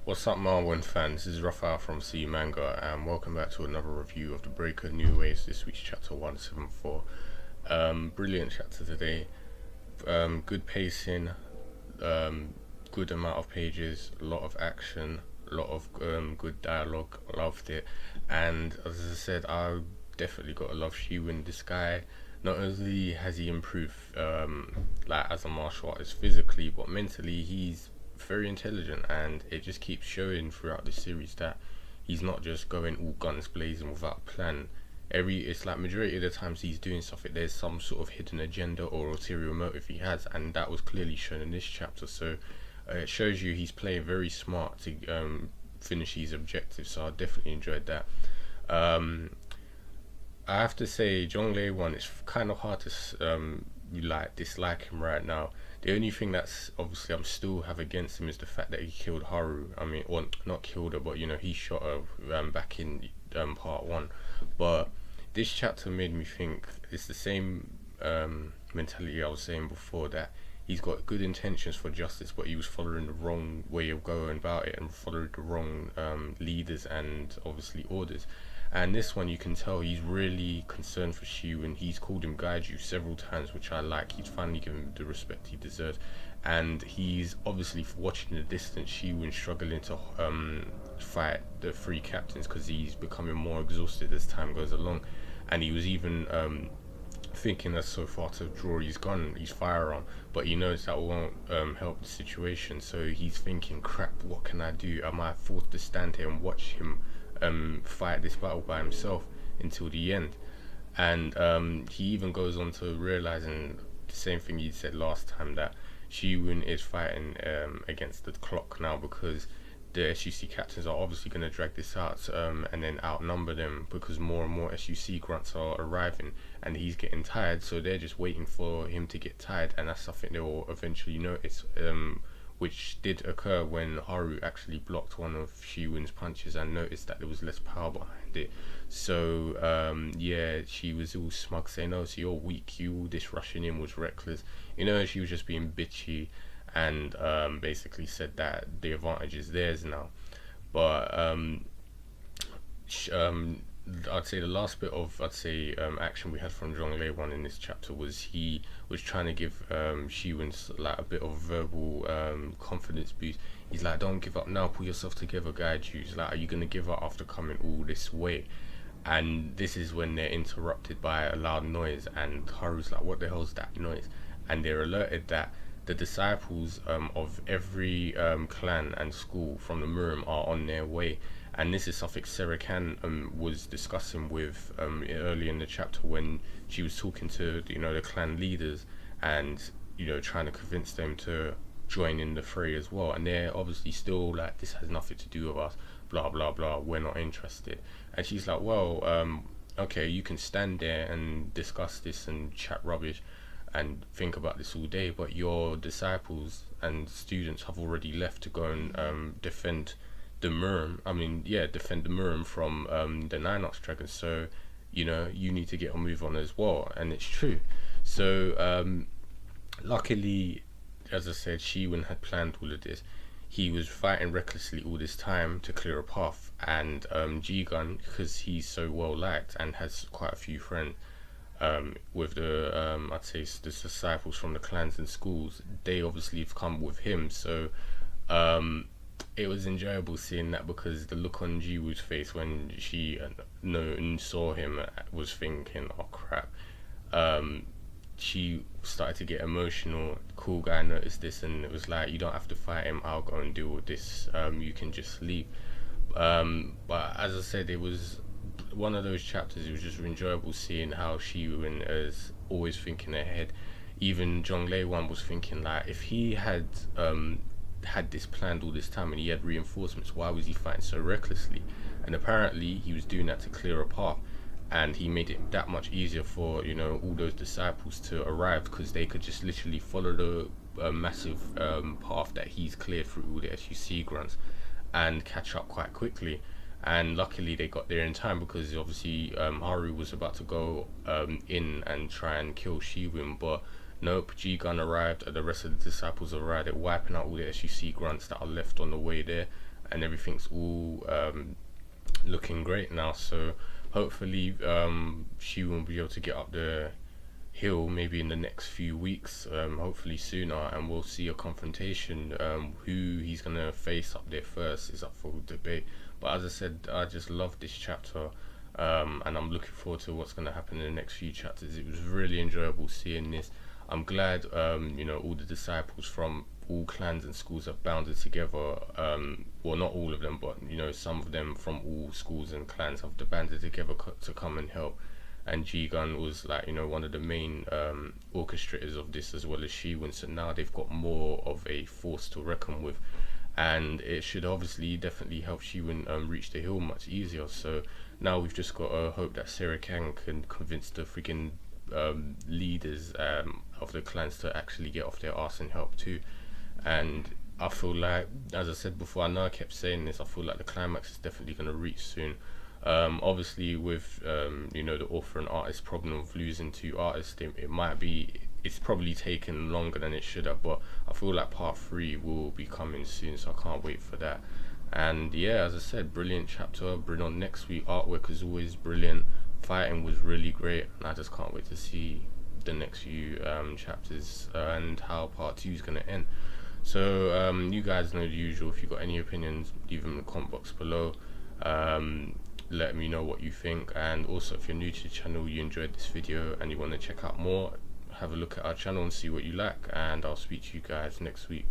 What's up, Marwan fans? This is Rafael from C Manga, and welcome back to another review of the Breaker New Waves. This week's chapter 174. Brilliant chapter today. Good pacing, good amount of pages, a lot of action, a lot of good dialogue. Loved it, and as I said, I definitely got to love Shi-Woon. This guy, not only has he improved, like as a martial artist physically, but mentally he's very intelligent, and it just keeps showing throughout the series that he's not just going all guns blazing without a plan. It's like majority of the times he's doing stuff, there's some sort of hidden agenda or ulterior motive he has, and that was clearly shown in this chapter. So it shows you he's playing very smart to finish his objectives. So I definitely enjoyed that. I have to say, Jong-Jae-won, it's kind of hard to dislike him right now. The only thing that's obviously I'm still have against him is the fact that he killed Haru. I mean, well, not killed her, but he shot her back in part one. But this chapter made me think it's the same mentality I was saying before, that he's got good intentions for justice, but he was following the wrong way of going about it and followed the wrong leaders and obviously orders. And this one, you can tell he's really concerned for Shi-Woon. He's called him Gaiju several times, which I like. He's finally given him the respect he deserves. And he's obviously watching in the distance Shi-Woon struggling to fight the three captains, because he's becoming more exhausted as time goes along. And he was even thinking that so far to draw his gun, his firearm, but he knows that won't help the situation. So he's thinking, crap, what can I do? Am I forced to stand here and watch him fight this battle by himself until the end? And he even goes on to realizing the same thing he said last time, that Shi-Woon is fighting against the clock now, because the SUC captains are obviously going to drag this out and then outnumber them, because more and more SUC grunts are arriving and he's getting tired, so they're just waiting for him to get tired, and that's something they will eventually notice, which did occur when Haru actually blocked one of Shi-Woon's punches and noticed that there was less power behind it. So yeah, she was all smug saying, "Oh, so you're weak, all this rushing in was reckless." She was just being bitchy, and basically said that the advantage is theirs now. But I'd say the last bit of action we had from Jong-Jae-won in this chapter was he was trying to give Shi-Woon like a bit of verbal confidence boost. He's like, "Don't give up now, pull yourself together, guys." He's like, "Are you gonna give up after coming all this way?" And this is when they're interrupted by a loud noise, and Haru's like, "What the hell's that noise?" And they're alerted that the disciples of every clan and school from the Murim are on their way. And this is something Sarah Khan was discussing with early in the chapter, when she was talking to the clan leaders and trying to convince them to join in the fray as well. And they're obviously still like, "This has nothing to do with us, blah blah blah, we're not interested." And she's like, "Well, okay, you can stand there and discuss this and chat rubbish and think about this all day, but your disciples and students have already left to go and defend the Murim. Defend the Murim from the Nine Ox dragons. So you need to get a move on as well." And it's true. So luckily, as I said, Shi-Woon had planned all of this. He was fighting recklessly all this time to clear a path, and Ji-gun, because he's so well liked and has quite a few friends with the the disciples from the clans and schools, they obviously have come with him. So it was enjoyable seeing that, because the look on Ji-Woo's face when she saw him was thinking, "Oh crap." She started to get emotional. Cool guy noticed this, and it was like, "You don't have to fight him, I'll go and deal with this, you can just leave." But as I said, it was one of those chapters. It was just enjoyable seeing how Shi-Woon is always thinking ahead. Even Jong-Jae-won was thinking, like, if he had had this planned all this time and he had reinforcements, why was he fighting so recklessly? And apparently he was doing that to clear a path, and he made it that much easier for all those disciples to arrive, because they could just literally follow the massive path that he's cleared through all the SUC grunts and catch up quite quickly. And luckily they got there in time, because obviously Haru was about to go in and try and kill Shi-Woon, but nope, Ji-gun arrived, and the rest of the disciples arrived. They're wiping out all the SUC grunts that are left on the way there. and everything's all looking great now. So hopefully Shi-Woon will be able to get up the hill maybe in the next few weeks, hopefully sooner, and we'll see a confrontation. Who he's gonna face up there first is up for debate. But as I said, I just love this chapter, and I'm looking forward to what's gonna happen in the next few chapters. It was really enjoyable seeing this. I'm glad you know, all the disciples from all clans and schools have bounded together. Well, not all of them, but you know, some of them from all schools and clans have banded together to come and help. And Jae-Gal was, like, you know, one of the main orchestrators of this, as well as Shi-Woon. So now they've got more of a force to reckon with, and it should obviously definitely help Shi-Woon reach the hill much easier. So now we've just got to hope that Sarah Kang can convince the freaking leaders of the clans to actually get off their arse and help too. And I feel like, as I said before, I know I kept saying this, I feel like the climax is definitely going to reach soon. Obviously with you know, the author and artist problem of losing two artists, it's probably taken longer than it should have, but I feel like part 3 will be coming soon, so I can't wait for that. And yeah, as I said, brilliant chapter. Bring on next week. Artwork is always brilliant, fighting was really great, and I just can't wait to see the next few chapters and how part 2 is going to end. So you guys know the usual. If you've got any opinions, leave them in the comment box below. Let me know what you think, and also if you're new to the channel, you enjoyed this video and you want to check out more, have a look at our channel and see what you like, and I'll speak to you guys next week.